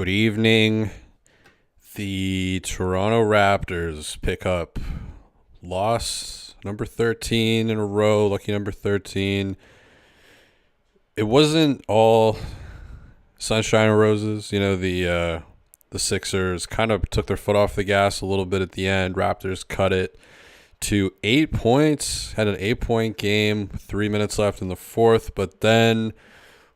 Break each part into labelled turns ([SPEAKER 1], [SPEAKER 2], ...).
[SPEAKER 1] Good evening. The Toronto Raptors pick up loss number 13 in a row, lucky number 13. It wasn't all sunshine and roses. The Sixers kind of took their foot off the gas a little bit at the end. Raptors cut it to 8 points, had an 8-point game, 3 minutes left in the fourth, but then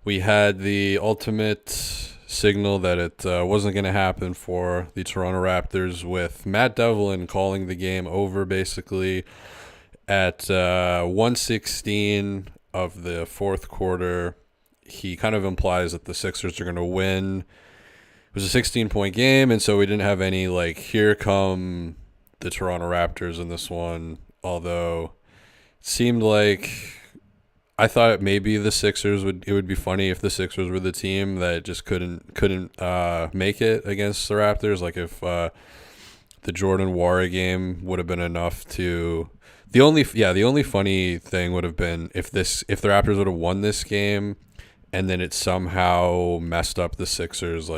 [SPEAKER 1] we had the ultimate signal that it wasn't going to happen for the Toronto Raptors, with Matt Devlin calling the game over basically at 1:16 of the fourth quarter. He kind of implies that the Sixers are going to win. It was a 16-point game, and so we didn't have any here come the Toronto Raptors in this one, although it seemed like I thought maybe the Sixers it would be funny if the Sixers were the team that just couldn't make it against the Raptors. Like if the Jordan Nwora game would have been enough to the only funny thing would have been if the Raptors would have won this game and then it somehow messed up the Sixers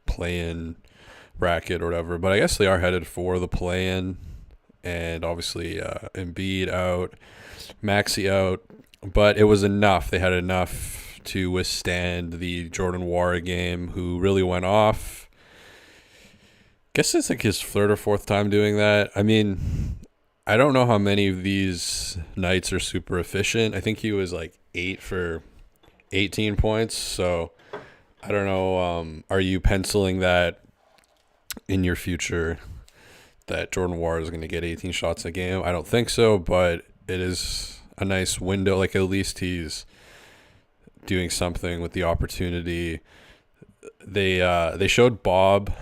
[SPEAKER 1] play-in bracket or whatever. But I guess they are headed for the play-in, and obviously Embiid out, Maxey out. But it was enough. They had enough to withstand the Jordan Nwora game, who really went off. Guess it's his third or fourth time doing that. I mean, I don't know how many of these nights are super efficient. I think he was 8 for 18 points. So I don't know. Are you penciling that in your future that Jordan Nwora is going to get 18 shots a game? I don't think so, but it is a nice window. At least he's doing something with the opportunity. They showed Bob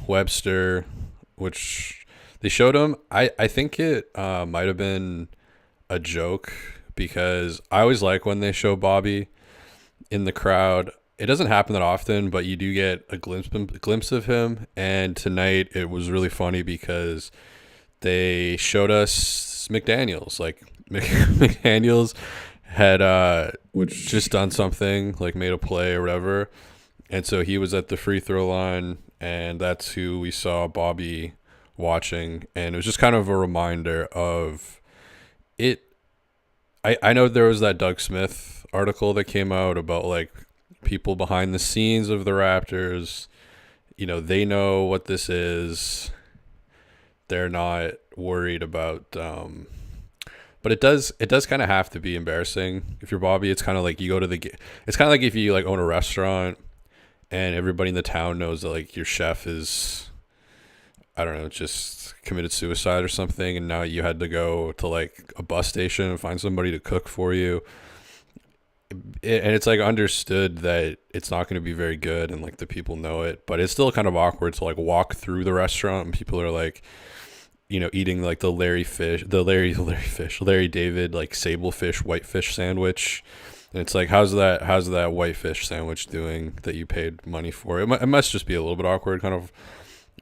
[SPEAKER 1] Webster, which they showed him. I think it might have been a joke, because I always like when they show Bobby in the crowd. It doesn't happen that often, but you do get a glimpse of him. And tonight it was really funny because they showed us McDaniels. McDaniels had just done something, made a play or whatever, and so he was at the free throw line, and that's who we saw Bobby watching. And it was just kind of a reminder of it. I know there was that Doug Smith article that came out about people behind the scenes of the Raptors. They know what this is. They're not worried about but it does kind of have to be embarrassing if you're Bobby. It's kind of like you go to it's kind of like if you own a restaurant and everybody in the town knows that your chef is, I don't know, just committed suicide or something, and now you had to go to a bus station and find somebody to cook for you. And it's understood that it's not going to be very good, and the people know it, but it's still kind of awkward to walk through the restaurant and people are eating the Larry David sablefish whitefish sandwich, and it's how's that whitefish sandwich doing that you paid money for? It must just be a little bit awkward, kind of.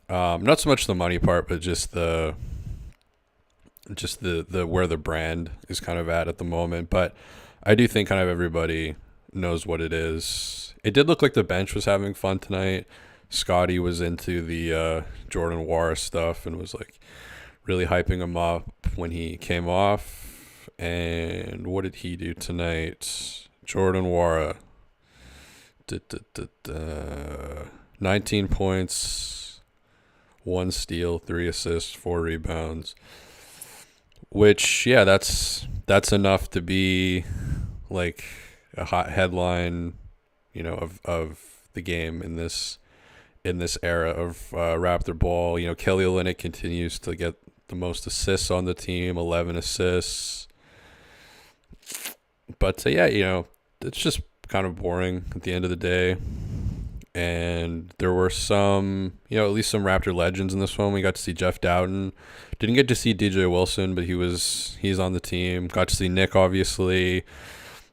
[SPEAKER 1] Not so much the money part, but just the where the brand is kind of at the moment. But I do think kind of everybody knows what it is. It did look like the bench was having fun tonight. Scotty was into the Jordan Nwora stuff and was really hyping him up when he came off. And what did he do tonight? Jordan Nwora. 19 points, 1 steal, 3 assists, 4 rebounds. Which, yeah, that's enough to be a hot headline, of the game in this era of Raptor ball. Kelly Olynyk continues to get the most assists on the team, 11 assists. But it's just kind of boring at the end of the day. And there were some, at least some Raptor legends in this one. We got to see Jeff Dowden. Didn't get to see DJ Wilson, but he's on the team. Got to see Nick, obviously.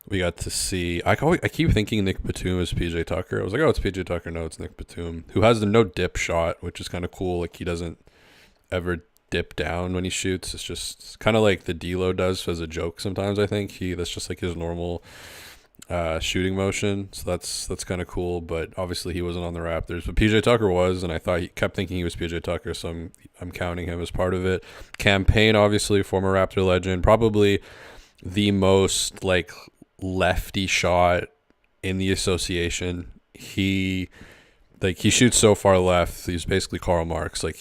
[SPEAKER 1] We got to see, I keep thinking Nick Batum is PJ Tucker. I was it's PJ Tucker. No, it's Nick Batum, who has the no dip shot, which is kind of cool. He doesn't ever dip down when he shoots. It's just kind of like the D'Lo does as a joke sometimes. I think that's just his normal shooting motion, so that's kind of cool. But obviously he wasn't on the Raptors, but PJ Tucker was, and I thought he kept thinking he was PJ Tucker, so I'm counting him as part of it. Campaign, obviously former Raptor legend, probably the most like lefty shot in the association. He shoots so far left. He's basically Karl Marx. Like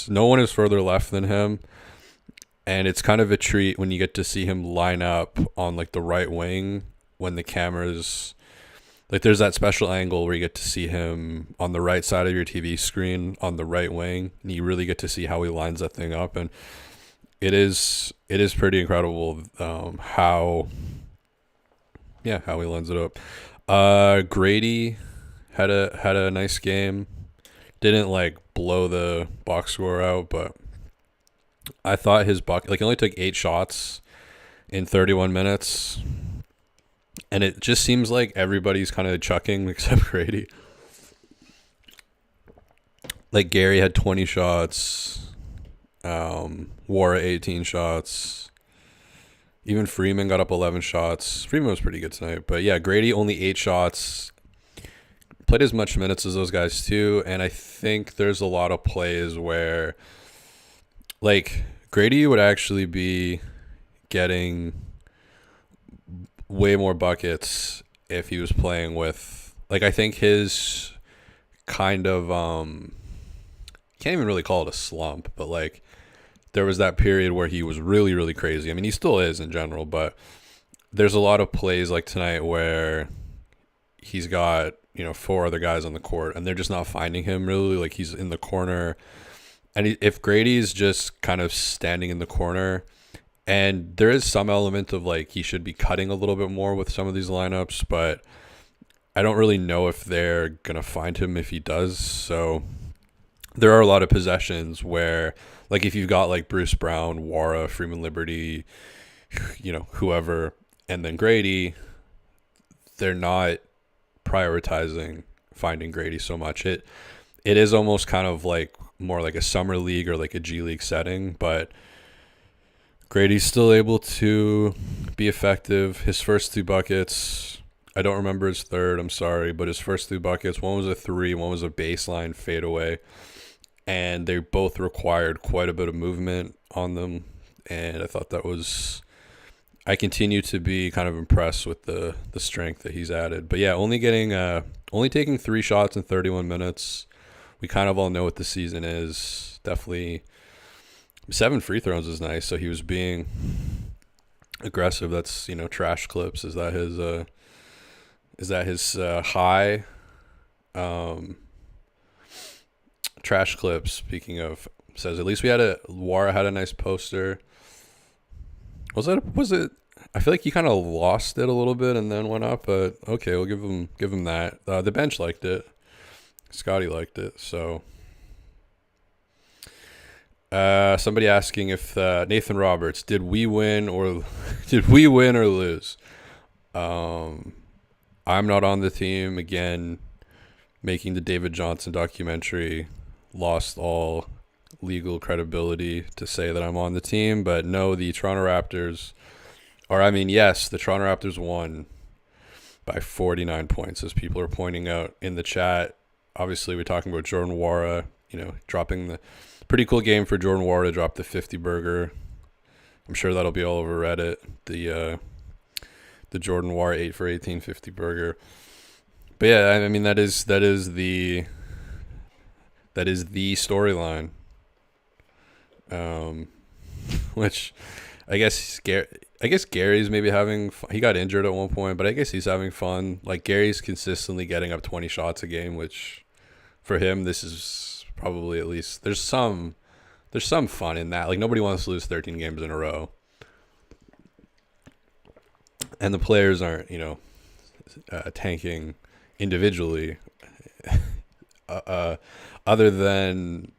[SPEAKER 1] no one is further left than him. And it's kind of a treat when you get to see him line up on like the right wing when the cameras, like there's that special angle where you get to see him on the right side of your TV screen on the right wing, and you really get to see how he lines that thing up. And it is pretty incredible how he lines it up. Grady had a nice game. Didn't like blow the box score out, but I thought his bucket, like, he only took 8 shots in 31 minutes, and it just seems like everybody's kind of chucking except Grady. Like, Gary had 20 shots, Nwora 18 shots, even Freeman got up 11 shots. Freeman was pretty good tonight, but yeah, Grady only 8 shots, played as much minutes as those guys too, and I think there's a lot of plays where, like, Grady would actually be getting way more buckets if he was playing with, like, I think his kind of, can't even really call it a slump, but like there was that period where he was really, really crazy. I mean, he still is in general, but there's a lot of plays like tonight where he's got, 4 other guys on the court and they're just not finding him really. Like, he's in the corner. And if Grady's just kind of standing in the corner, and there is some element of like he should be cutting a little bit more with some of these lineups, but I don't really know if they're going to find him if he does. So there are a lot of possessions where, like, if you've got like Bruce Brown, Nwora, Freeman Liberty, whoever, and then Grady, they're not prioritizing finding Grady so much. It is almost kind of like more like a summer league or like a G League setting, but Grady's still able to be effective. His first 2 buckets, I don't remember his third, I'm sorry, but his first 2 buckets, one was a 3, one was a baseline fadeaway, and they both required quite a bit of movement on them, and I thought I continue to be kind of impressed with the strength that he's added. But yeah, only taking 3 shots in 31 minutes. We kind of all know what the season is. Definitely 7 free throws is nice. So he was being aggressive. That's, trash clips. Is that his high? Trash clips, speaking of, says at least Nwora had a nice poster. Was it? I feel like he kind of lost it a little bit and then went up, but okay, we'll give him that. The bench liked it. Scotty liked it. So somebody asking if Nathan Roberts, did we win or lose? I'm not on the team again. Making the David Johnson documentary, lost all legal credibility to say that I'm on the team, but no, the Toronto Raptors, yes, the Toronto Raptors won by 49 points, as people are pointing out in the chat. Obviously, we're talking about Jordan Nwora, dropping the pretty cool game for Jordan Nwora to drop the 50 burger. I'm sure that'll be all over Reddit. The Jordan Nwora 8 for 18 50 burger. But yeah, I mean that is the storyline. Which I guess Gary's maybe having fun. He got injured at one point, but I guess he's having fun. Like, Gary's consistently getting up 20 shots a game, which for him, this is probably, at least there's some fun in that. Like, nobody wants to lose 13 games in a row, and the players aren't tanking individually. Other than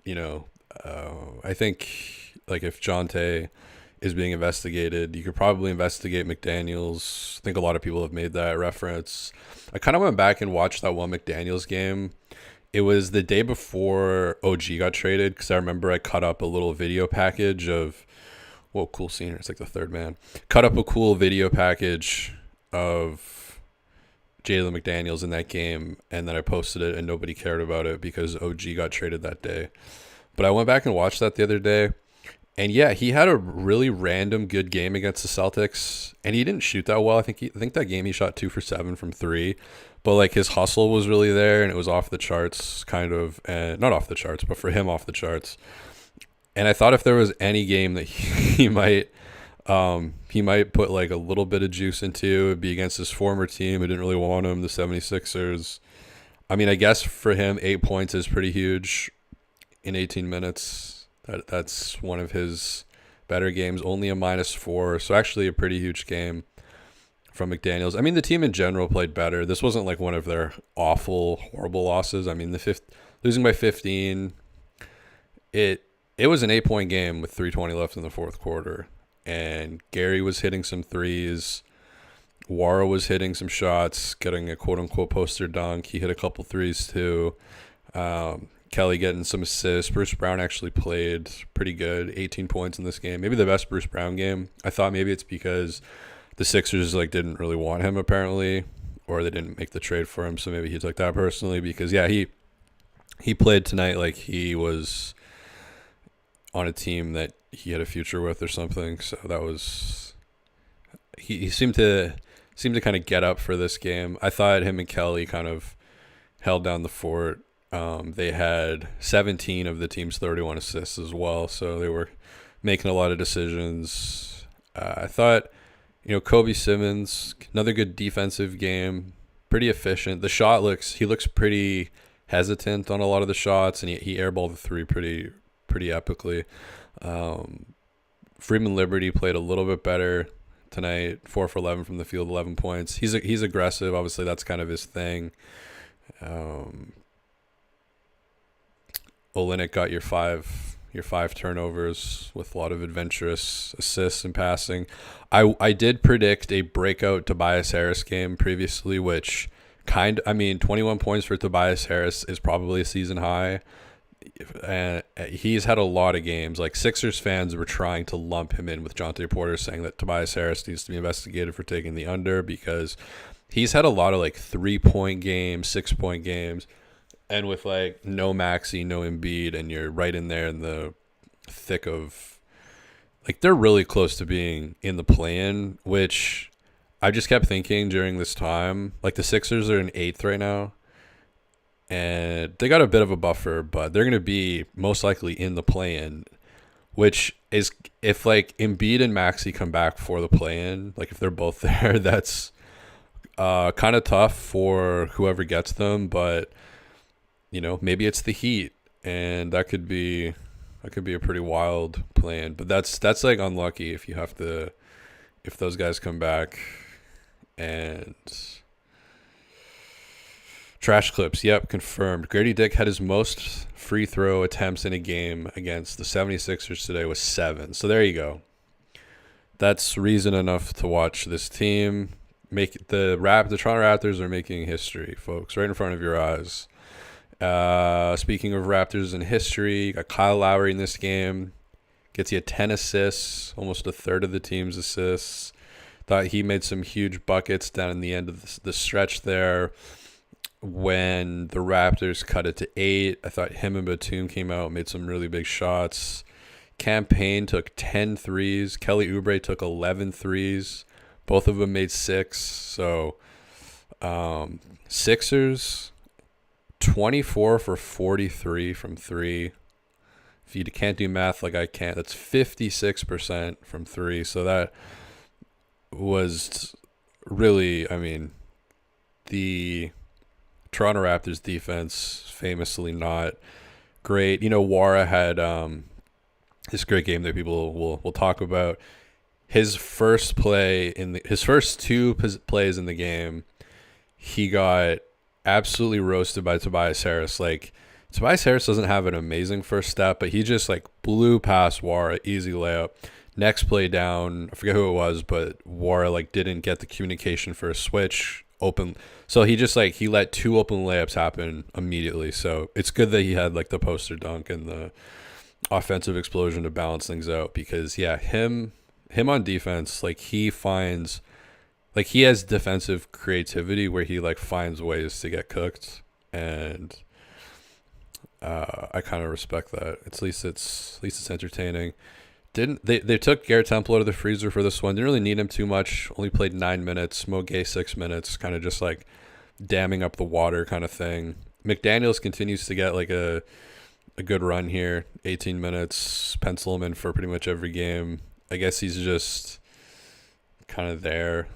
[SPEAKER 1] I think, like, if Jonte is being investigated, you could probably investigate McDaniels. I think a lot of people have made that reference. I kind of went back and watched that one McDaniels game. It was the day before OG got traded, because I remember I cut up a little video package of, whoa, cool scene. It's like the third man. Cut up a cool video package of Jalen McDaniels in that game, and then I posted it and nobody cared about it because OG got traded that day. But I went back and watched that the other day, and yeah, he had a really random good game against the Celtics, and he didn't shoot that well. I think that game he shot 2 for 7 from three, but like his hustle was really there, and it was off the charts, kind of, and not off the charts, but for him off the charts. And I thought if there was any game that he might put like a little bit of juice into, it'd be against his former team who didn't really want him, the 76ers. I mean, I guess for him, 8 points is pretty huge in 18 minutes. That's one of his better games, only a -4. So actually a pretty huge game from McDaniels. I mean, the team in general played better. This wasn't like one of their awful, horrible losses. I mean, losing by 15, it was an 8-point game with 3:20 left in the fourth quarter. And Gary was hitting some threes. Nwora was hitting some shots, getting a quote-unquote poster dunk. He hit a couple threes too. Kelly getting some assists. Bruce Brown actually played pretty good. 18 points in this game. Maybe the best Bruce Brown game. I thought maybe it's because the Sixers like didn't really want him apparently, or they didn't make the trade for him. So maybe he took that personally because yeah, he played tonight like he was on a team that he had a future with or something. So that was he seemed to kind of get up for this game. I thought him and Kelly kind of held down the fort. They had 17 of the team's 31 assists as well, so they were making a lot of decisions. I thought, Kobe Simmons, another good defensive game, pretty efficient. The shot he looks pretty hesitant on a lot of the shots, and he airballed the three pretty epically. Freeman Liberty played a little bit better tonight, 4 for 11 from the field, 11 points. He's aggressive. Obviously, that's kind of his thing. Olynyk got your five turnovers with a lot of adventurous assists and passing. I did predict a breakout Tobias Harris game previously, which 21 points for Tobias Harris is probably a season high. And he's had a lot of games. Like Sixers fans were trying to lump him in with Jonte Porter, saying that Tobias Harris needs to be investigated for taking the under because he's had a lot of like 3-point games, 6-point games. And with like no Maxey, no Embiid, and you're right in there in the thick of, like, they're really close to being in the play-in, which I just kept thinking during this time. Like the Sixers are in 8th right now, and they got a bit of a buffer, but they're going to be most likely in the play-in, which is if like Embiid and Maxey come back for the play-in, like if they're both there, that's kind of tough for whoever gets them, but maybe it's the Heat, and that could be a pretty wild plan. But that's like unlucky if those guys come back. And trash clips, yep, confirmed. Grady Dick had his most free throw attempts in a game against the 76ers today with 7. So there you go. That's reason enough to watch this team. The Toronto Raptors are making history, folks, right in front of your eyes. Speaking of Raptors in history, you got Kyle Lowry in this game. Gets you 10 assists, almost a third of the team's assists. Thought he made some huge buckets down in the end of the stretch there when the Raptors cut it to 8. I thought him and Batum came out, made some really big shots. Cam Payne took 10 threes. Kelly Oubre took 11 threes. Both of them made 6. So Sixers 24 for 43 from 3. If you can't do math like I can't, that's 56% from 3. So that was really, the Toronto Raptors defense famously not great. Nwora had this great game that people will talk about. His first play his first 2 plays in the game, he got absolutely roasted by Tobias Harris. Like, Tobias Harris doesn't have an amazing first step, but he just like blew past Nwora, easy layup. Next play down, I forget who it was, but Nwora like didn't get the communication for a switch open. So he just he let 2 open layups happen immediately. So it's good that he had like the poster dunk and the offensive explosion to balance things out, because yeah, him on defense, like he finds like he has defensive creativity where he like finds ways to get cooked, and I kind of respect that. At least it's entertaining. Didn't they took Garrett Temple out of the freezer for this one? Didn't really need him too much. Only played 9 minutes. Mo Gay 6 minutes. Kind of just like damming up the water kind of thing. McDaniels continues to get like a good run here. 18 minutes. Pencil him in for pretty much every game. I guess he's just kind of there.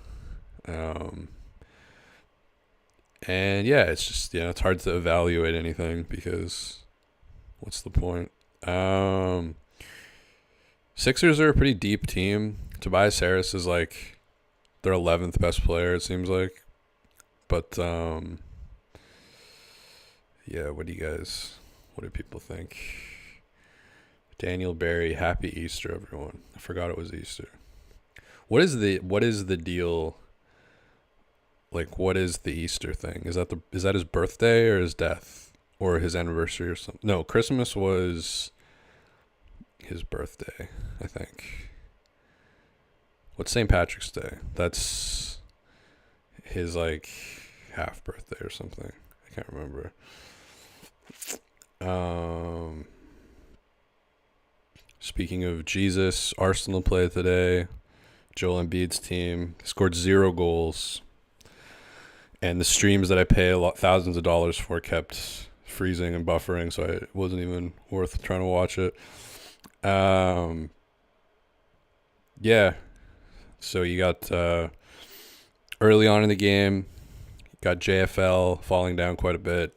[SPEAKER 1] And yeah, it's just, it's hard to evaluate anything because what's the point? Sixers are a pretty deep team. Tobias Harris is like their 11th best player, it seems like. But yeah, what do people think? Daniel Berry, happy Easter, everyone. I forgot it was Easter. What is the deal? Like, what is the Easter thing? Is that his birthday or his death or his anniversary or something? No, Christmas was his birthday, I think. What's St. Patrick's Day? That's his like half birthday or something. I can't remember. Speaking of Jesus, Arsenal played today. Joel Embiid's team scored 0 goals. And the streams that I pay thousands of dollars for kept freezing and buffering, so it wasn't even worth trying to watch it. Yeah. So you got early on in the game, you got JFL falling down quite a bit.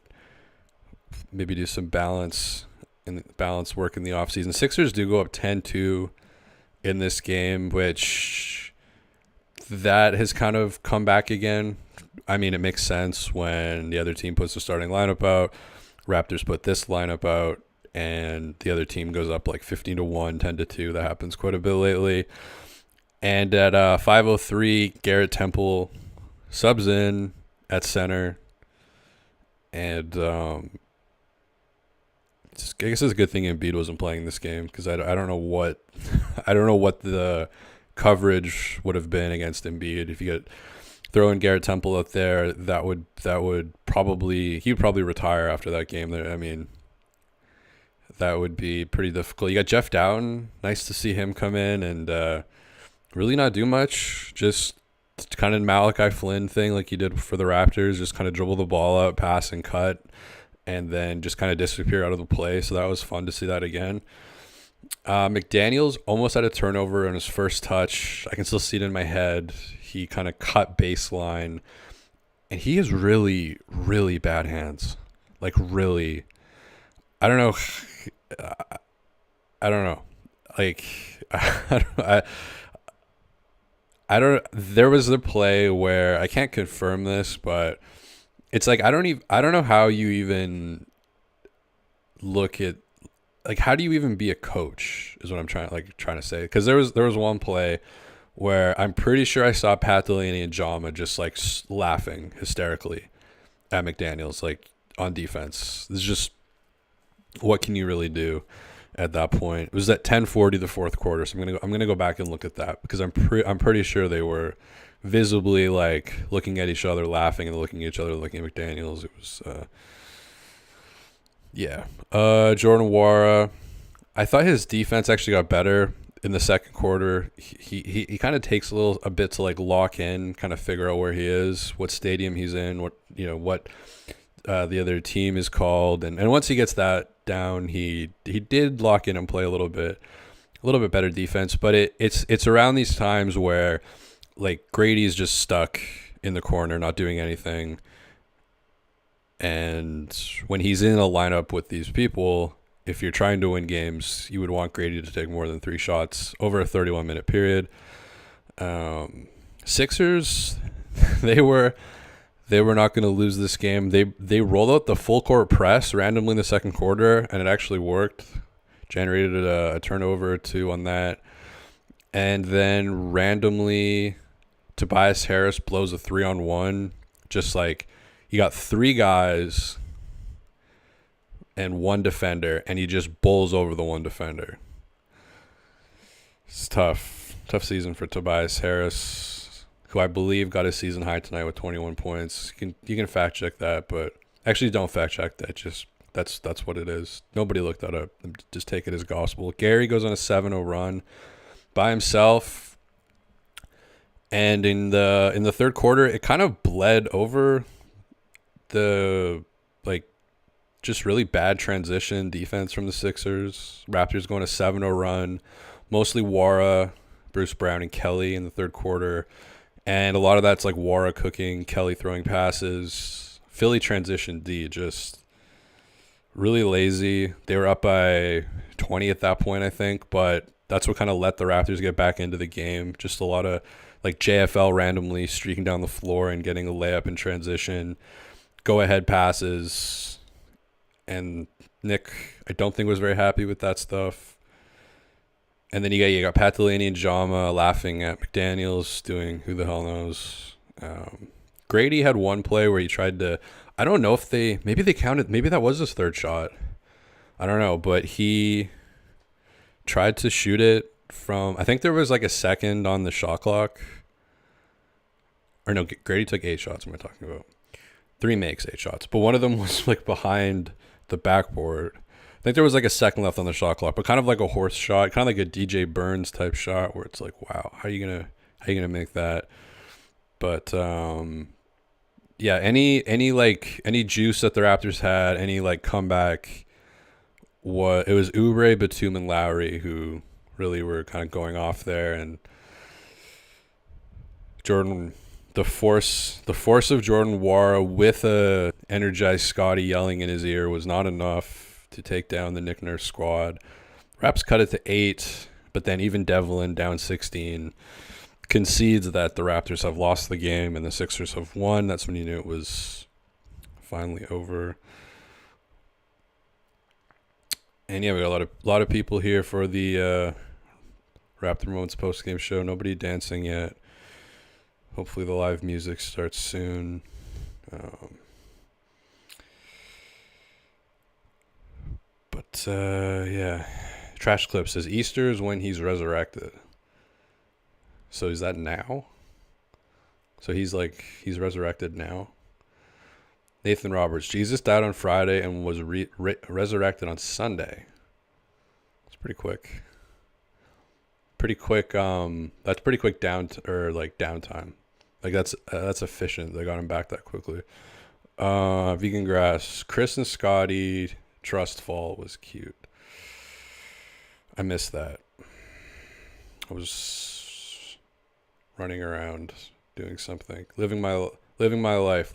[SPEAKER 1] Maybe do some balance work in the offseason. Sixers do go up 10-2 in this game, which that has kind of come back again. I mean, it makes sense when the other team puts the starting lineup out. Raptors put this lineup out, and the other team goes up like 15-1, 10-2. That happens quite a bit lately. And at 5:03, Garrett Temple subs in at center, and I guess it's a good thing Embiid wasn't playing this game because I don't know what the coverage would have been against Embiid if you get throwing Garrett Temple out there. That would probably he would probably retire after that game. I mean, that would be pretty difficult. You got Jeff Dowtin. Nice to see him come in and really not do much. Just kind of Malachi Flynn thing like he did for the Raptors. Just kind of dribble the ball out, pass and cut, and then just kind of disappear out of the play. So that was fun to see that again. McDaniels almost had a turnover on his first touch. I can still see it in my head. He kind of cut baseline, and he has really, really bad hands. Like really, I don't know. Like I don't. There was a play where I can't confirm this, but it's like I don't know how you even look at, like, how do you even be a coach is what I'm trying to say. Because there was one play where I'm pretty sure I saw Pat Delaney and Jama just like laughing hysterically at McDaniels, like on defense. It's just, what can you really do at that point? It was at 10:40 the fourth quarter, so I'm gonna go back and look at that because I'm pretty sure they were visibly like looking at each other, laughing, and looking at each other, looking at McDaniels. It was Jordan Nwora. I thought his defense actually got better in the second quarter. He kind of takes a bit to like lock in, kind of figure out where he is, what stadium he's in, what the other team is called, and once he gets that down, he did lock in and play a little bit better defense. But it's around these times where like Grady's just stuck in the corner, not doing anything. And when he's in a lineup with these people, if you're trying to win games, you would want Grady to take more than 3 shots over a 31-minute period. Sixers, they were not going to lose this game. They rolled out the full court press randomly in the second quarter, and it actually worked. Generated a turnover or 2 on that. And then randomly, Tobias Harris blows a 3-on-1. Just like, you got 3 guys and 1 defender, and he just bowls over the 1 defender. It's tough season for Tobias Harris. who I believe got a season high tonight with 21 points. You can fact check that, but actually don't fact check that. Just that's what it is. Nobody looked that up. Just take it as gospel. Gary goes on a 7-0 run by himself, and in the third quarter, it kind of bled over the just really bad transition defense from the Sixers. Raptors going a 7-0 run, mostly Nwora, Bruce Brown, and Kelly in the third quarter. And a lot of that's like Nwora cooking, Kelly throwing passes. Philly transition D, just really lazy. They were up by 20 at that point, I think, but that's what kind of let the Raptors get back into the game. Just a lot of like JFL randomly streaking down the floor and getting a layup in transition, go-ahead passes. And Nick, I don't think was very happy with that stuff. And then you got Pat Delaney and Jama laughing at McDaniels doing who the hell knows. Grady had one play where he tried to, I don't know if maybe they counted, maybe that was his third shot. I don't know, but he tried to shoot it from, I think there was like a second on the shot clock. Or no, Grady took 8 shots. What am I talking about? 3 makes 8 shots, but one of them was like behind the backboard. I think there was like a second left on the shot clock, but kind of like a horse shot, kind of like a DJ Burns type shot where it's like, wow, how are you gonna make that? But yeah, any juice that the Raptors had, any like comeback, it was Oubre, Batum, and Lowry who really were kind of going off there, and Jordan. The force of Jordan Nwora with a energized Scotty yelling in his ear was not enough to take down the Nick Nurse squad. Raps cut it to 8, but then even Devlin down 16 concedes that the Raptors have lost the game and the Sixers have won. That's when you knew it was finally over. And yeah, we got a lot of people here for the Raptor Moments post-game show. Nobody dancing yet. Hopefully the live music starts soon. Yeah. Trash Clip says Easter is when he's resurrected. So is that now? So he's resurrected now? Nathan Roberts, Jesus died on Friday and was resurrected on Sunday. It's pretty quick. That's pretty quick downtime. Like that's efficient. They got him back that quickly. Vegan Grass, Chris and Scotty trust fall was cute. I missed that. I was running around doing something, living my life,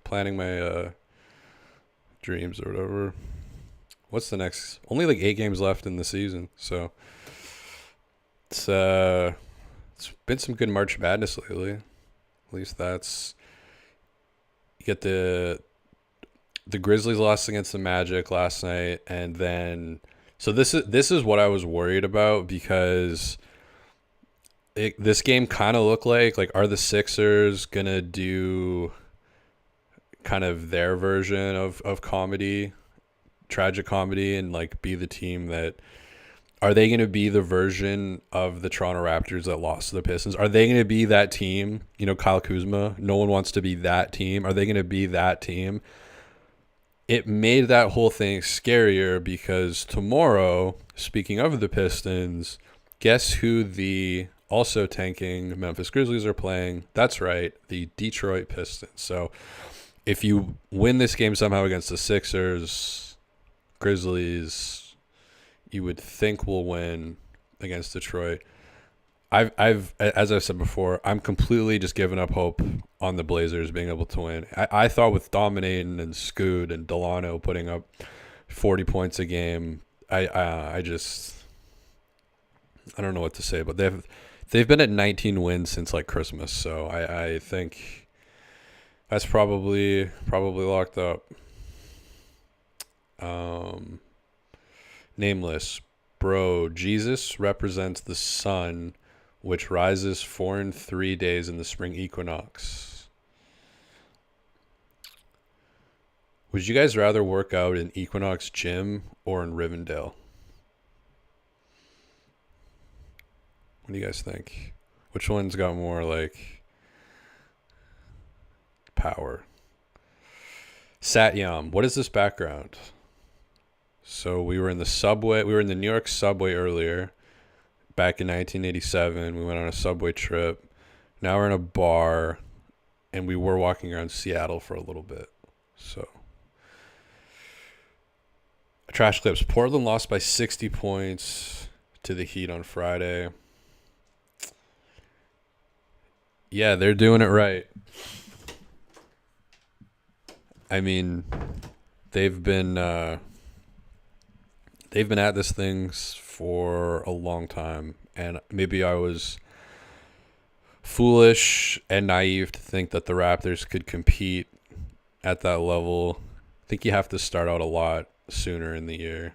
[SPEAKER 1] planning my dreams or whatever. What's the next? Only like 8 games left in the season, so it's been some good March Madness lately. At least that's, you get the Grizzlies lost against the Magic last night, and then so this is what I was worried about, because this game kind of looked like are the Sixers gonna do kind of their version of comedy, tragic comedy, and like be the team that, are they going to be the version of the Toronto Raptors that lost to the Pistons? Are they going to be that team? You know, Kyle Kuzma, no one wants to be that team. Are they going to be that team? It made that whole thing scarier, because tomorrow, speaking of the Pistons, guess who the also tanking Memphis Grizzlies are playing? That's right, the Detroit Pistons. So if you win this game somehow against the Sixers, Grizzlies, you would think will win against Detroit. I've as I've said before, I'm completely just giving up hope on the Blazers being able to win. I thought with dominating and Scoot and Delano putting up 40 points a game, I don't know what to say, but they've been at 19 wins since like Christmas, so I think that's probably locked up. Nameless, bro, Jesus represents the sun, which rises 4 and 3 days in the spring equinox. Would you guys rather work out in Equinox Gym or in Rivendell? What do you guys think? Which one's got more like power. Satyam, what is this background? So we were in the subway. We were in the New York subway earlier, back in 1987. We went on a subway trip. Now we're in a bar, and we were walking around Seattle for a little bit. So, trash clips. Portland lost by 60 points to the Heat on Friday. Yeah, they're doing it right. I mean, they've been at this thing for a long time, and maybe I was foolish and naive to think that the Raptors could compete at that level. I think you have to start out a lot sooner in the year.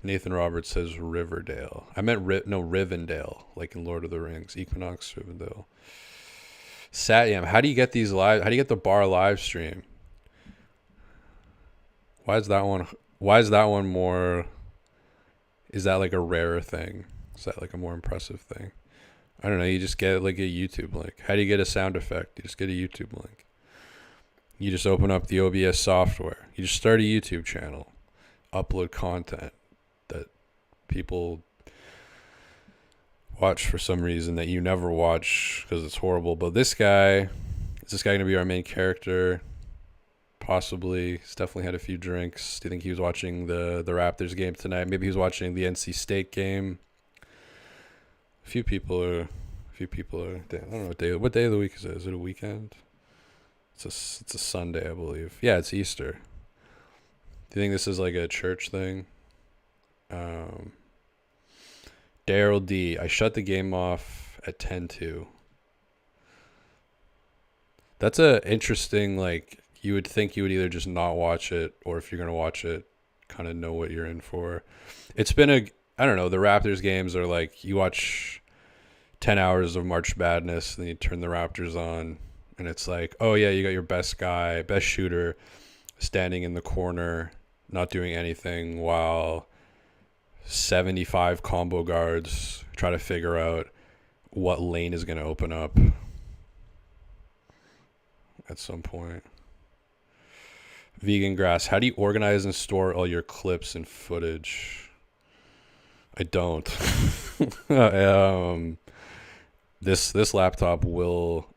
[SPEAKER 1] Nathan Roberts says Riverdale. I meant Rivendell, like in Lord of the Rings. Equinox, Rivendell. Satyam, how do you get these live? How do you get the bar live stream? Why is that one more? Is that like a rarer thing? Is that like a more impressive thing? I don't know. You just get like a YouTube link. How do you get a sound effect? You just get a YouTube link. You just open up the OBS software. You just start a YouTube channel. Upload content that people watch for some reason that you never watch because it's horrible. But is this guy going to be our main character? Possibly. He's definitely had a few drinks. Do you think he was watching the Raptors game tonight? Maybe he was watching the NC State game. A few people are. I don't know what day of the week is it? Is it a weekend? It's a Sunday, I believe. Yeah, it's Easter. Do you think this is like a church thing? Daryl D. I shut the game off at 10-2. That's a interesting, like, you would think you would either just not watch it, or if you're going to watch it, kind of know what you're in for. It's been I don't know, the Raptors games are like, you watch 10 hours of March Madness, then you turn the Raptors on, and it's like, oh yeah, you got your best shooter standing in the corner, not doing anything, while 75 combo guards try to figure out what lane is going to open up at some point. Vegan Grass, how do you organize and store all your clips and footage? I don't. This laptop will...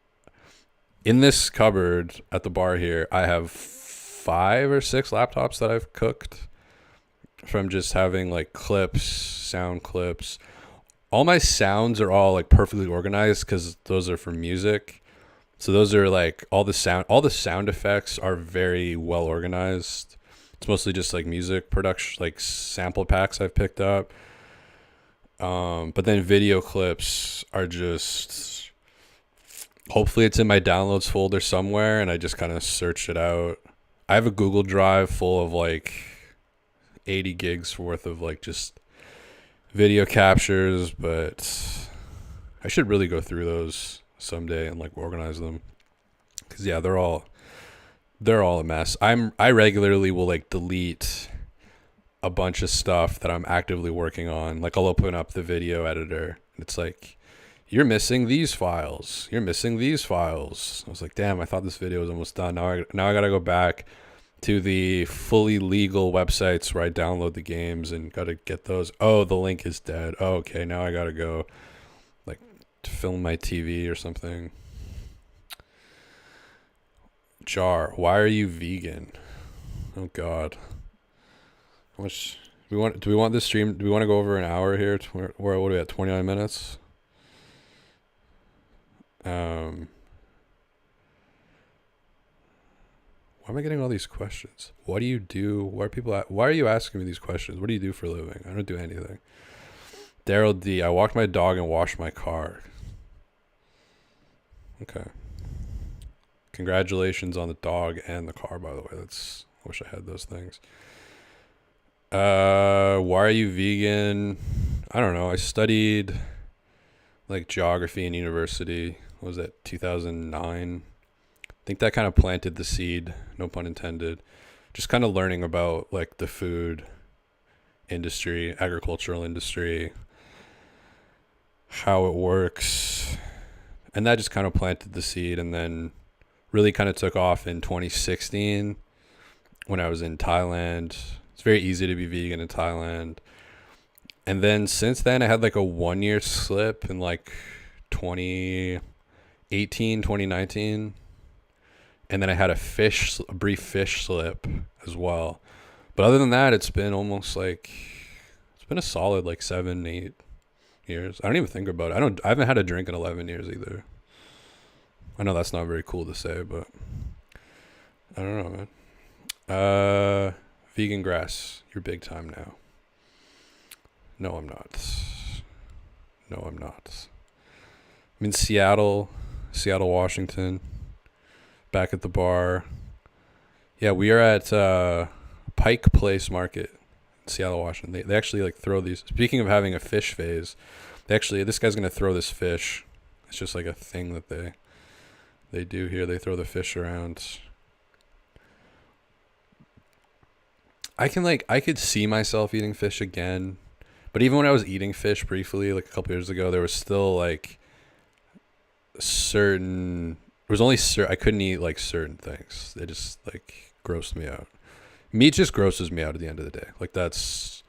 [SPEAKER 1] In this cupboard at the bar here, I have 5 or 6 laptops that I've cooked from just having like clips, sound clips. All my sounds are all like perfectly organized because those are for music. So those are like all the sound effects are very well organized. It's mostly just like music production, like sample packs I've picked up. But then video clips are just, hopefully it's in my downloads folder somewhere and I just kind of search it out. I have a Google Drive full of like 80 gigs worth of like just video captures, but I should really go through those someday and like organize them, because yeah, they're all a mess. I regularly will like delete a bunch of stuff that I'm actively working on. Like I'll open up the video editor and it's like, you're missing these files, I was like, damn, I thought this video was almost done. Now I gotta go back to the fully legal websites where I download the games and gotta get those. Oh, the link is dead. Oh, okay, now I gotta go like to film my TV or something. Jar, why are you vegan? Oh God. How much do we want this stream? Do we want to go over an hour here? What are we at? 29 minutes. Why am I getting all these questions? What do you do? Why are you asking me these questions? What do you do for a living? I don't do anything. Daryl D. I walked my dog and washed my car. Okay. Congratulations on the dog and the car, by the way. I wish I had those things. Why are you vegan? I don't know. I studied like geography in university. What was that, 2009? I think that kind of planted the seed, no pun intended. Just kind of learning about like the food industry, agricultural industry, how it works. And that just kind of planted the seed, and then really kind of took off in 2016 when I was in Thailand. It's very easy to be vegan in Thailand. And then since then, I had like a 1 year slip in like 2018, 2019. And then I had a brief fish slip as well. But other than that, it's been almost like, it's been a solid like 7, 8 years. I don't even think about it. I haven't had a drink in 11 years either. I know that's not very cool to say, but I don't know, man. Vegan grass, you're big time now. No, I'm not. I'm in Seattle, Washington, back at the bar. Yeah, we are at Pike Place Market in Seattle, Washington. They actually like throw these. Speaking of having a fish phase, this guy's going to throw this fish. It's just like a thing that they do here. They throw the fish around. I could see myself eating fish again. But even when I was eating fish briefly, like a couple years ago, there was still like I couldn't eat like certain things. They just like grossed me out. Meat just grosses me out at the end of the day. Like that's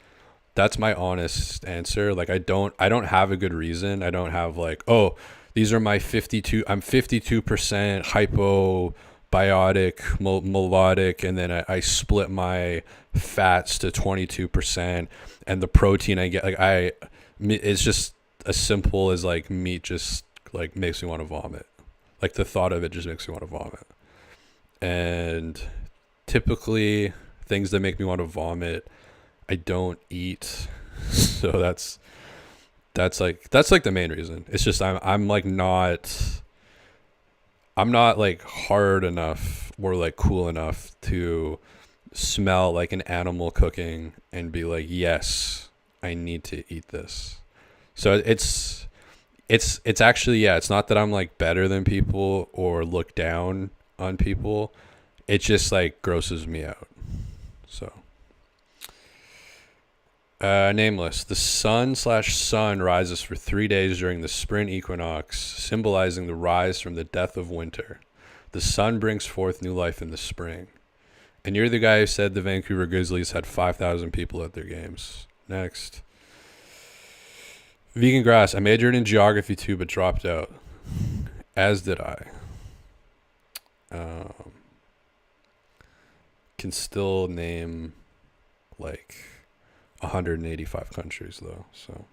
[SPEAKER 1] my honest answer. Like I don't have a good reason. I don't have like, oh, these are my 52, I'm 52% hypobiotic, melodic, and then I split my fats to 22%, and the protein I get, like it's just as simple as like meat just like makes me want to vomit. Like the thought of it just makes me want to vomit. And typically things that make me want to vomit, I don't eat. So that's like the main reason. It's just I'm not like hard enough or like cool enough to smell like an animal cooking and be like, yes, I need to eat this. So it's actually, yeah, it's not that I'm like better than people or look down on people. It just like grosses me out. So nameless. The sun rises for 3 days during the spring equinox, symbolizing the rise from the death of winter. The sun brings forth new life in the spring. And you're the guy who said the Vancouver Grizzlies had 5,000 people at their games. Next. Vegan grass. I majored in geography too, but dropped out. As did I. Can still name like 185 countries though, so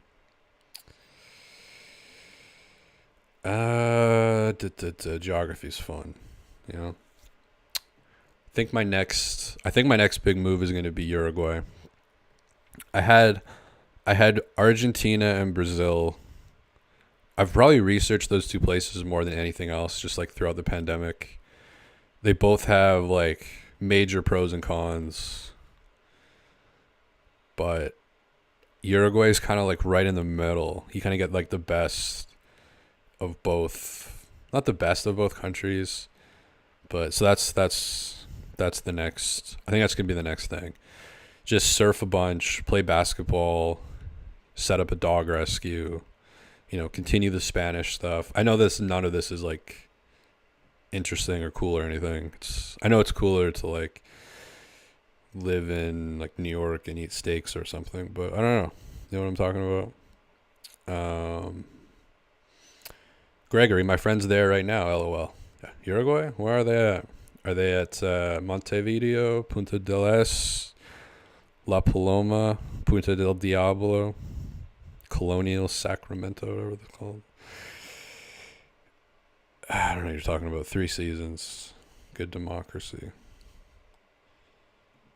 [SPEAKER 1] geography's fun, you know. I think my next big move is going to be Uruguay. I had Argentina and Brazil. I've probably researched those two places more than anything else, just like throughout the pandemic. They both have like major pros and cons, but Uruguay is kind of like right in the middle. You kind of get like the best of both, not the best of both countries, but so that's the next. I think that's gonna be the next thing. Just surf a bunch, play basketball, set up a dog rescue, you know, continue the Spanish stuff. I know none of this is like interesting or cool or anything. I know it's cooler to like live in like New York and eat steaks or something, but I don't know. You know what I'm talking about? Gregory, my friend's there right now, LOL. Uruguay? Where are they at? Are they at Montevideo, Punta del Este, La Paloma, Punta del Diablo, Colonial Sacramento, whatever they're called? I don't know what you're talking about. 3 Seasons. Good Democracy.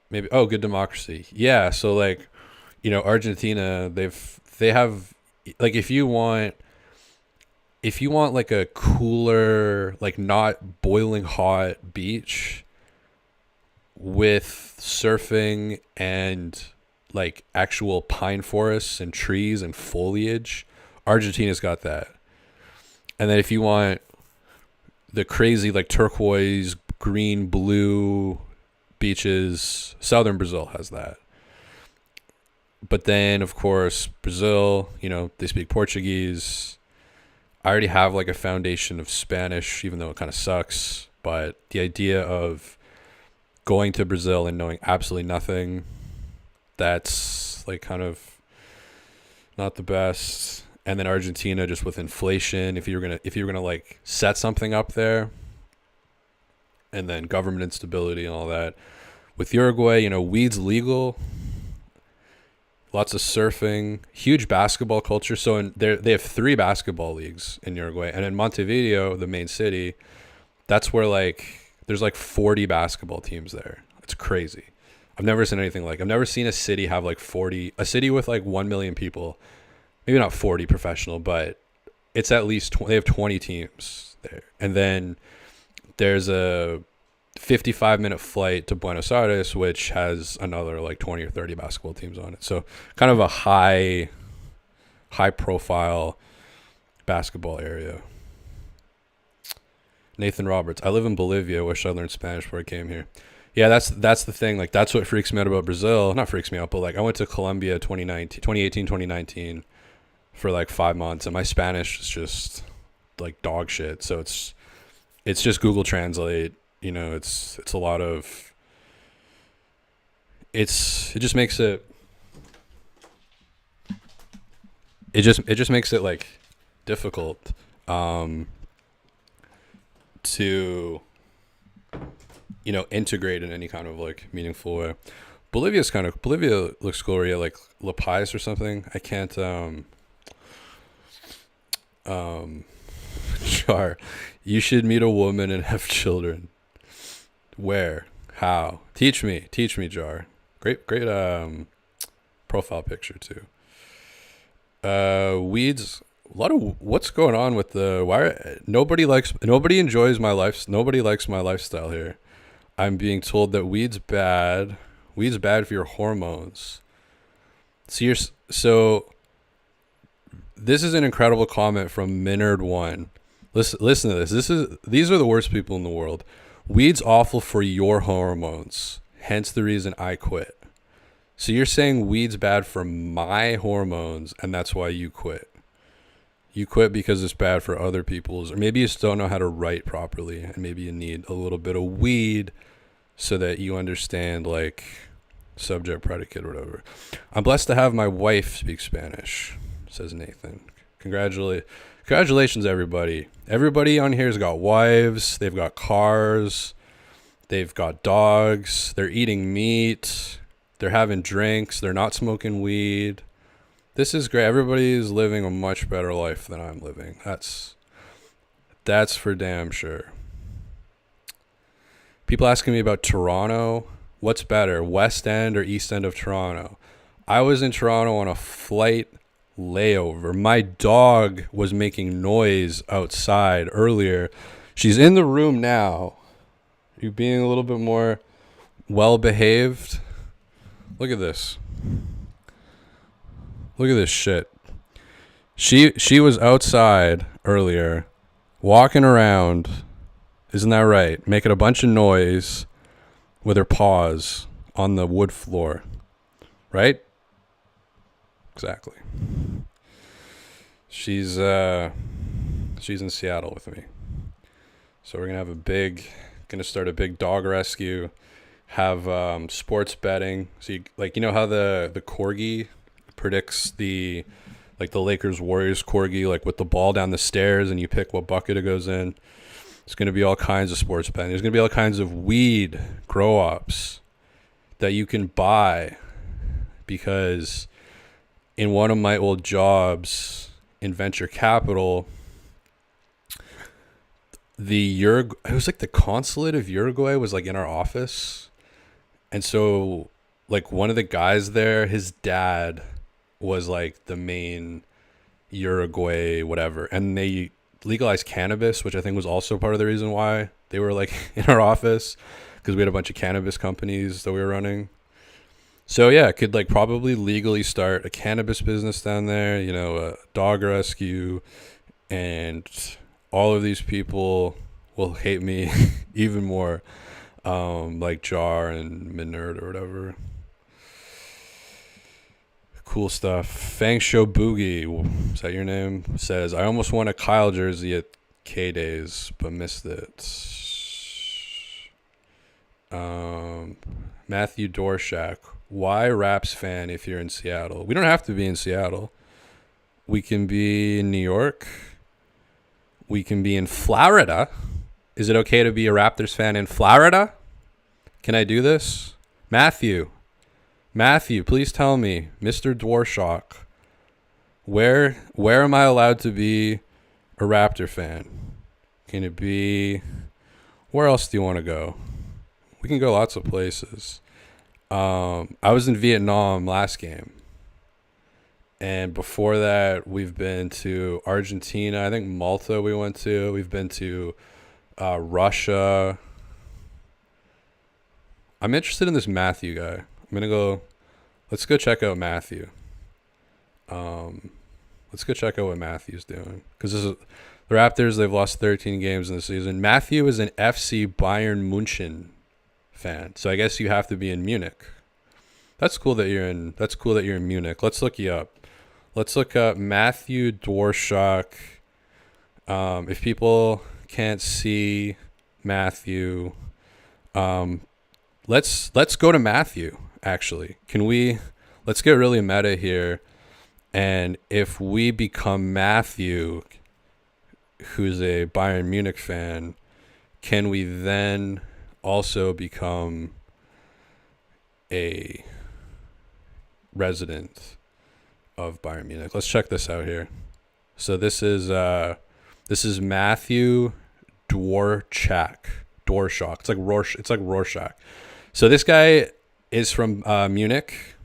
[SPEAKER 1] Maybe. Oh, Good Democracy. Yeah. So like, you know, Argentina, they have like, if you want like a cooler, like not boiling hot beach with surfing and like actual pine forests and trees and foliage, Argentina's got that. And then if you want the crazy like turquoise, green, blue beaches, southern Brazil has that. But then of course Brazil, you know, they speak Portuguese. I already have like a foundation of Spanish, even though it kind of sucks. But the idea of going to Brazil and knowing absolutely nothing, that's like kind of not the best. And then Argentina, just with inflation, if you were gonna like set something up there, and then government instability and all that. With Uruguay, weed's legal. Lots of surfing, huge basketball culture. So they have 3 basketball leagues in Uruguay, and in Montevideo, the main city, that's where like there's like 40 basketball teams there. It's crazy. I've never seen anything like. I've never seen a city have like 40. A city with like 1 million people, maybe not 40 professional, but it's at least they have 20 teams there, and then there's a 55-minute flight to Buenos Aires, which has another like 20 or 30 basketball teams on it. So kind of a high profile basketball area. Nathan Roberts, I live in Bolivia. Wish I learned Spanish before I came here. Yeah, that's the thing. Like, that's what freaks me out about Brazil. Not freaks me out, but like I went to Colombia 2018, 2019 for like 5 months, and my Spanish is just like dog shit. So it's just Google Translate. It's a lot of. It just makes it. It just makes it like difficult to integrate in any kind of like meaningful way. Bolivia looks cool. Yeah, like La Paz or something. I can't Char, you should meet a woman and have children. Where? How? Teach me, Jar. Great profile picture too. Weeds. A lot of what's going on with the why? Nobody enjoys my life. Nobody likes my lifestyle here. I'm being told that weed's bad. Weed's bad for your hormones. So this is an incredible comment from Minard1. Listen to this. These are the worst people in the world. Weed's awful for your hormones. Hence the reason I quit. So you're saying weed's bad for my hormones, and that's why you quit. You quit because it's bad for other people's, or maybe you just don't know how to write properly, and maybe you need a little bit of weed so that you understand like subject, predicate, or whatever. I'm blessed to have my wife speak Spanish, says Nathan. Congratulations, everybody. Everybody on here has got wives. They've got cars. They've got dogs. They're eating meat. They're having drinks. They're not smoking weed. This is great. Everybody is living a much better life than I'm living. That's for damn sure. People asking me about Toronto. What's better, West End or East End of Toronto? I was in Toronto on a flight layover. My dog was making noise outside earlier. She's in the room now. You being a little bit more well behaved. Look at this. Look at this shit. She was outside earlier, walking around. Isn't that right? Making a bunch of noise with her paws on the wood floor. Right? Exactly. She's in Seattle with me. So we're gonna start a big dog rescue, have sports betting. So you know how the corgi predicts the Lakers Warriors corgi, like with the ball down the stairs and you pick what bucket it goes in. It's going to be all kinds of sports betting. There's going to be all kinds of weed grow-ups that you can buy, because in one of my old jobs in venture capital, it was like the consulate of Uruguay was like in our office. And so like one of the guys there, his dad was like the main Uruguay whatever, and they legalized cannabis, which I think was also part of the reason why they were like in our office, because we had a bunch of cannabis companies that we were running. So yeah, I could like probably legally start a cannabis business down there, a dog rescue, and all of these people will hate me even more, like Jar and Midnerd or whatever. Cool stuff. Fang Show Boogie, is that your name? Says, I almost won a Kyle jersey at K-Days, but missed it. Matthew Dorshak, why Raps fan if you're in Seattle? We don't have to be in Seattle. We can be in New York. We can be in Florida. Is it okay to be a Raptors fan in Florida? Can I do this? Matthew, please tell me, Mr. Dwarshak, where am I allowed to be a Raptor fan? Can it be, where else do you want to go? We can go lots of places. I was in Vietnam last game. And before that, we've been to Argentina. I think Malta we went to. We've been to Russia. I'm interested in this Matthew guy. I'm going to go. Let's go check out Matthew. Let's go check out what Matthew's doing. Because the Raptors, they've lost 13 games in the season. Matthew is an FC Bayern München fan. So I guess you have to be in Munich. That's cool that you're in Munich. Let's look you up. Let's look up Matthew Dworshak. If people can't see Matthew, let's go to Matthew, actually. Let's get really meta here. And if we become Matthew, who's a Bayern Munich fan, can we then also become a resident of Bayern Munich? Let's check this out here. So this is Matthew Dworshak. It's like Rorschach. So this guy is from Munich.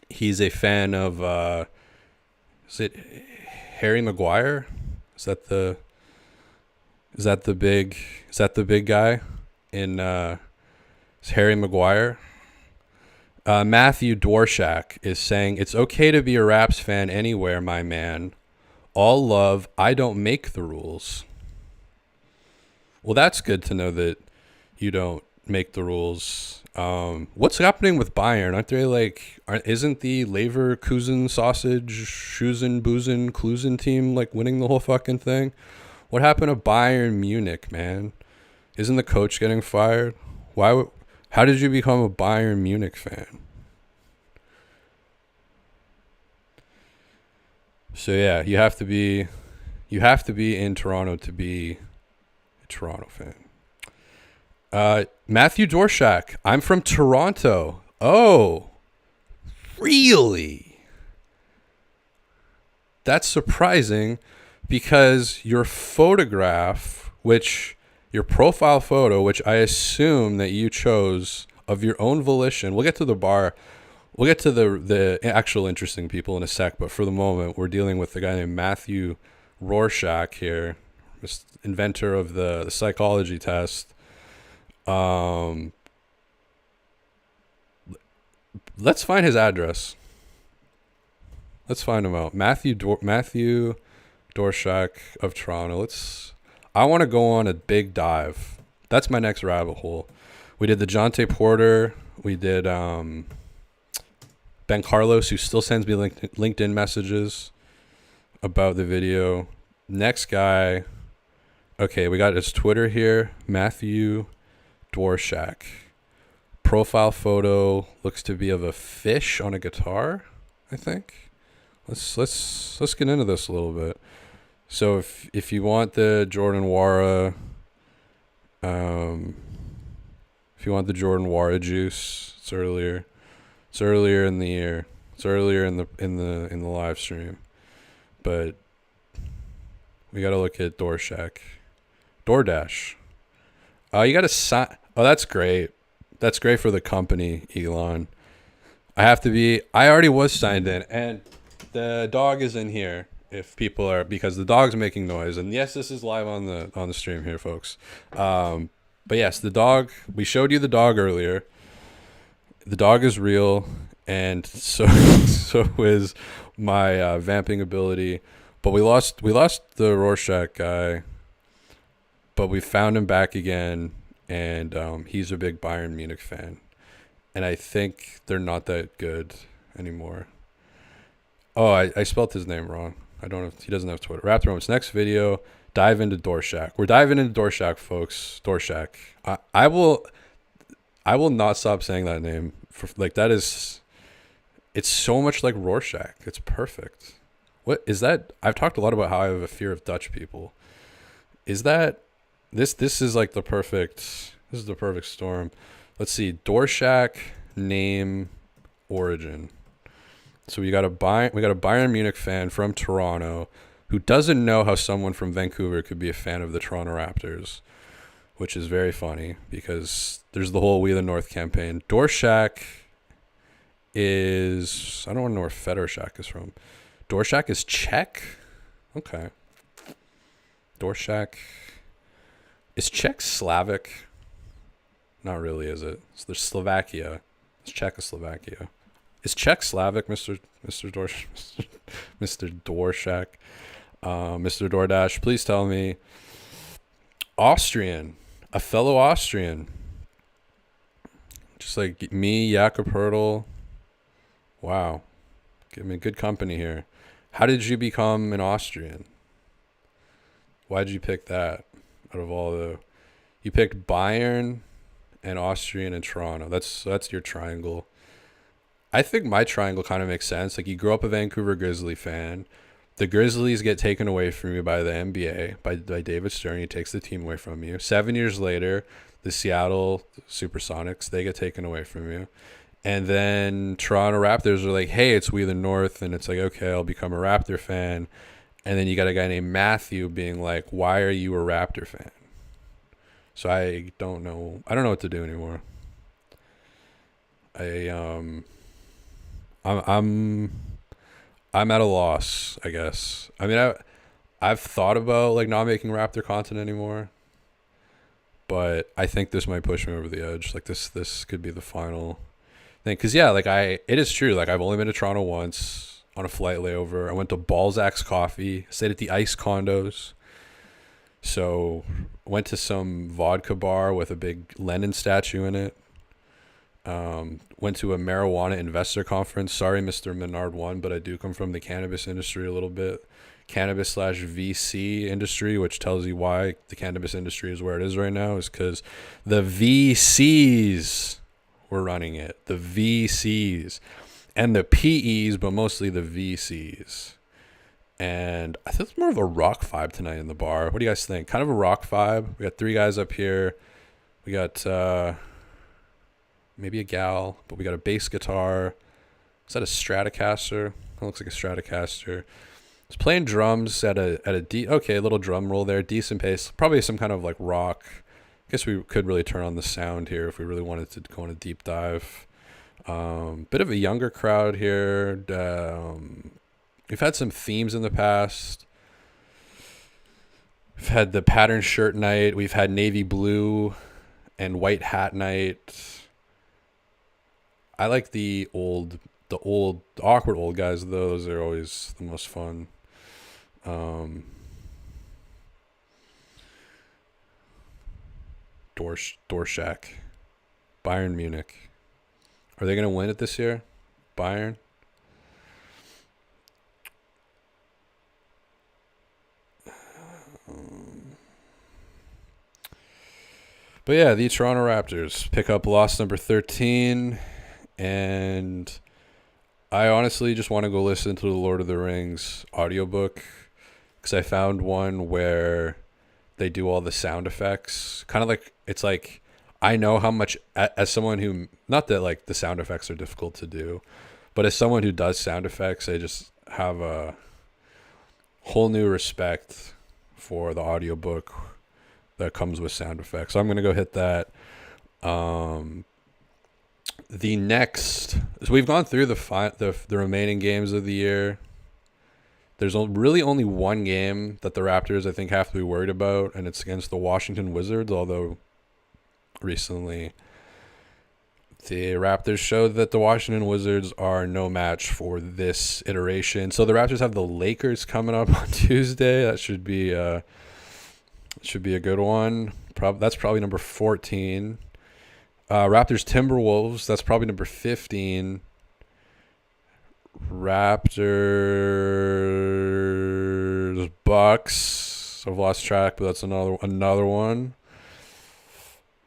[SPEAKER 1] He's a fan of is it Harry Maguire? Is that the big guy in is Harry Maguire? Matthew Dworshak is saying, it's okay to be a Raps fan anywhere, my man. All love, I don't make the rules. Well, that's good to know that you don't make the rules. What's happening with Bayern? Isn't the Leverkusen sausage, Schusen, Busen, Klusen team winning the whole fucking thing? What happened to Bayern Munich, man? Isn't the coach getting fired? How did you become a Bayern Munich fan? So yeah, you have to be in Toronto to be a Toronto fan. Matthew Dorshak, I'm from Toronto. Oh, really? That's surprising because your profile photo, which I assume that you chose of your own volition. We'll get to the bar. We'll get to the actual interesting people in a sec. But for the moment, we're dealing with the guy named Matthew Rorschach here, inventor of the psychology test. Let's find his address. Let's find him out. Matthew Dorshak of Toronto. I want to go on a big dive. That's my next rabbit hole. We did the Jonte Porter. We did Ben Carlos, who still sends me LinkedIn messages about the video. Next guy. Okay, we got his Twitter here. Matthew Dworshak. Profile photo looks to be of a fish on a guitar, I think. Let's get into this a little bit. So if you want the Jordan Nwora, juice, it's earlier. It's earlier in the year. It's earlier in the live stream, but we gotta look at DoorDash. You gotta sign. Oh, that's great. That's great for the company, Elon. I already was signed in, and the dog is in here. If people are, because the dog's making noise, and yes, this is live on the stream here, folks. But yes, the dog. We showed you the dog earlier. The dog is real, and so is my vamping ability. But we lost the Rorschach guy, but we found him back again, and he's a big Bayern Munich fan, and I think they're not that good anymore. Oh, I spelled his name wrong. I don't know. He doesn't have Twitter. Raptor Moments. Next video, dive into Dorshak. We're diving into Dorshak, folks. Dorshak. I will not stop saying that name. That is, it's so much like Rorschach. It's perfect. What is that? I've talked a lot about how I have a fear of Dutch people. Is that this is like the perfect. This is the perfect storm. Let's see. Dorshak name origin. So we got a Bayern Munich fan from Toronto who doesn't know how someone from Vancouver could be a fan of the Toronto Raptors, which is very funny because there's the whole We the North campaign. Dorshak is, I don't want to know where Fedorshak is from. Dorshak is Czech? Okay. Dorshak. Is Czech Slavic? Not really, is it? So there's Slovakia. It's Czechoslovakia. Is Czech Slavic, Mr. Dorshak? Mr. Dorshak? Mr. DoorDash, please tell me. Austrian. A fellow Austrian. Just like me, Jakob Hurtle. Wow. Give me good company here. How did you become an Austrian? Why did you pick that out of all the... You picked Bayern and Austrian and Toronto. That's your triangle. I think my triangle kind of makes sense. Like, you grew up a Vancouver Grizzly fan. The Grizzlies get taken away from you by the NBA, by David Stern. He takes the team away from you. 7 years later, the Seattle Supersonics, they get taken away from you. And then Toronto Raptors are like, hey, it's We the North. And it's like, okay, I'll become a Raptor fan. And then you got a guy named Matthew being like, why are you a Raptor fan? So I don't know. I don't know what to do anymore. I'm at a loss, I guess. I mean, I've thought about like not making Raptor content anymore, but I think this might push me over the edge. Like this could be the final thing. Cause yeah, like it is true. Like I've only been to Toronto once on a flight layover. I went to Balzac's Coffee, stayed at the Ice Condos. So went to some vodka bar with a big Lenin statue in it. Went to a marijuana investor conference. Sorry, Mr. Menard won, but I do come from the cannabis industry a little bit. Cannabis/VC industry, which tells you why the cannabis industry is where it is right now, is because the VCs were running it. The VCs. And the PEs, but mostly the VCs. And I think it's more of a rock vibe tonight in the bar. What do you guys think? Kind of a rock vibe. We got 3 guys up here. We got... maybe a gal, but we got a bass guitar. Is that a Stratocaster? That looks like a Stratocaster. It's playing drums at a okay, a little drum roll there, decent pace. Probably some kind of like rock. I guess we could really turn on the sound here if we really wanted to go on a deep dive. Bit of a younger crowd here. We've had some themes in the past. We've had the pattern shirt night. We've had navy blue and white hat night. I like the awkward old guys, though. Those are always the most fun. Dorshak. Bayern Munich. Are they going to win it this year? Bayern? But yeah, the Toronto Raptors pick up loss number 13. And I honestly just want to go listen to the Lord of the Rings audiobook because I found one where they do all the sound effects. Kind of like, it's like, I know how much, as someone who, not that like the sound effects are difficult to do, but as someone who does sound effects, I just have a whole new respect for the audiobook that comes with sound effects. So I'm going to go hit that. The next, so we've gone through the remaining games of the year. There's really only one game that the Raptors, I think, have to be worried about, and it's against the Washington Wizards, although recently the Raptors showed that the Washington Wizards are no match for this iteration. So the Raptors have the Lakers coming up on Tuesday. That should be a good one. That's probably number 14. Raptors Timberwolves, that's probably number 15. Raptors, Bucks. I've lost track, but that's another one.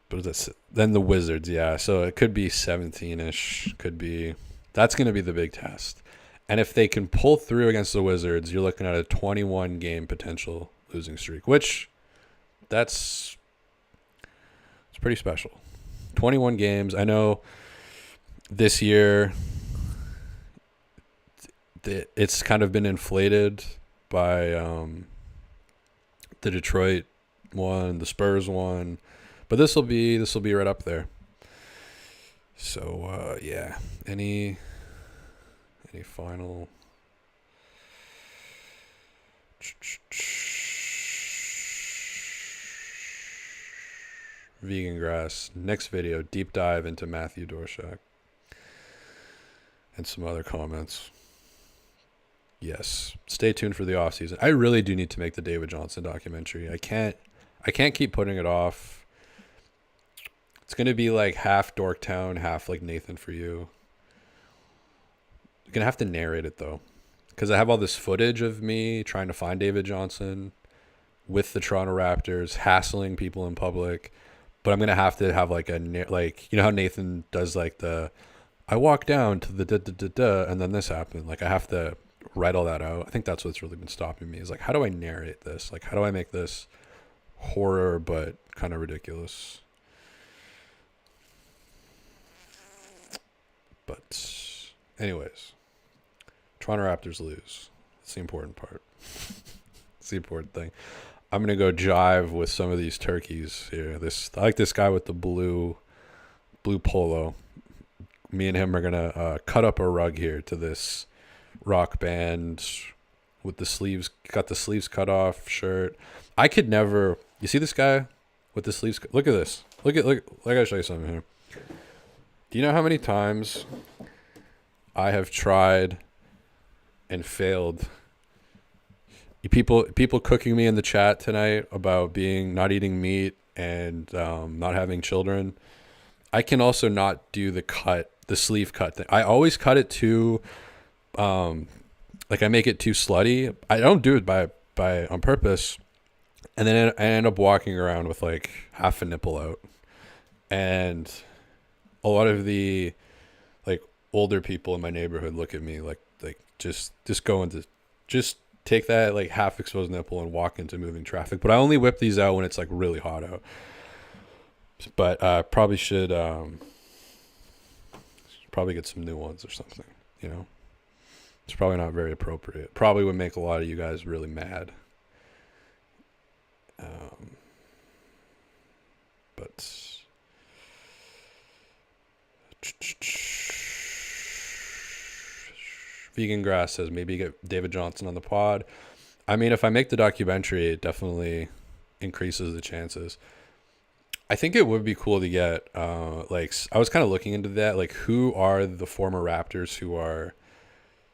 [SPEAKER 1] But that's then the Wizards, yeah. So it could be 17-ish. Could be. That's going to be the big test. And if they can pull through against the Wizards, you're looking at a 21 game potential losing streak, which it's pretty special. 21 games. I know this year it's kind of been inflated by the Detroit one, the Spurs one, but this will be right up there. So yeah, any final vegan grass next video, deep dive into Matthew Dorshak and some other comments. Yes, stay tuned for the off season. I really do need to make the David Johnson documentary. I can't keep putting it off. It's gonna be like half Dorktown, half like Nathan For You. I'm gonna have to narrate it though, because I have all this footage of me trying to find David Johnson with the Toronto Raptors, hassling people in public. But I'm gonna have to have like like, you know how Nathan does like I walked down to the and then this happened. Like I have to write all that out. I think that's what's really been stopping me is like, how do I narrate this? Like, how do I make this horror but kind of ridiculous? But anyways, Toronto Raptors lose. That's the important part. It's the important thing. I'm gonna go jive with some of these turkeys here. I like this guy with the blue polo. Me and him are gonna cut up a rug here to this rock band with the sleeves cut off shirt. I could never. You see this guy with the sleeves? Look at this. Look. I gotta show you something here. Do you know how many times I have tried and failed? People cooking me in the chat tonight about not eating meat and not having children. I can also not do the sleeve cut thing. I always cut it too, like I make it too slutty. I don't do it by on purpose, and then I end up walking around with like half a nipple out, and a lot of the like older people in my neighborhood look at me like just go into just take that like half exposed nipple and walk into moving traffic. But I only whip these out when it's like really hot out. But probably should probably get some new ones or something, you know. It's probably not very appropriate. Probably would make a lot of you guys really mad. But Vegan Grass says maybe get David Johnson on the pod. I mean, if I make the documentary, it definitely increases the chances. I think it would be cool to get, like, I was kind of looking into that, like, who are the former Raptors who are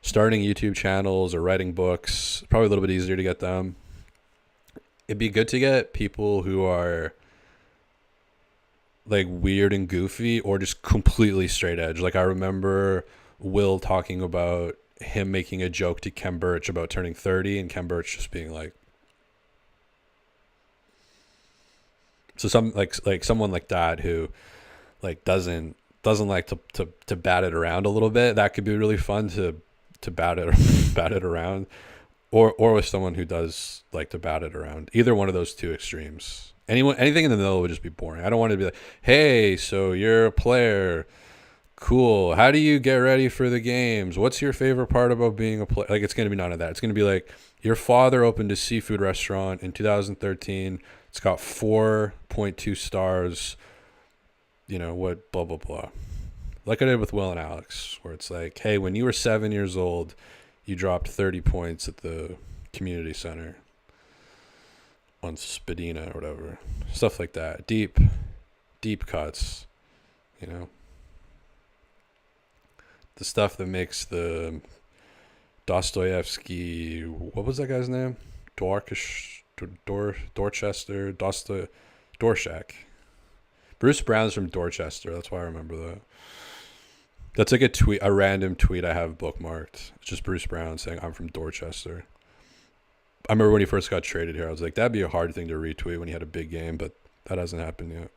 [SPEAKER 1] starting YouTube channels or writing books? Probably a little bit easier to get them. It'd be good to get people who are, like, weird and goofy or just completely straight edge. Like, I remember Will talking about him making a joke to Kem Birch about turning 30 and Kem Birch just being like, so someone like that who like doesn't like to bat it around a little bit. That could be really fun to bat it around, or with someone who does like to bat it around. Either one of those two extremes. Anything in the middle would just be boring. I don't want to be like, hey, so you're a player. Cool. How do you get ready for the games? What's your favorite part about being a player? Like, it's going to be none of that. It's going to be like, your father opened a seafood restaurant in 2013. It's got 4.2 stars. You know, what, blah, blah, blah. Like I did with Will and Alex, where it's like, hey, when you were 7 years old, you dropped 30 points at the community center on Spadina or whatever. Stuff like that. Deep cuts, you know. The stuff that makes the Dostoevsky, what was that guy's name? Dorshak. Bruce Brown's from Dorchester. That's why I remember that. That's like a random tweet I have bookmarked. It's just Bruce Brown saying, I'm from Dorchester. I remember when he first got traded here, I was like, that'd be a hard thing to retweet when he had a big game, but that hasn't happened yet.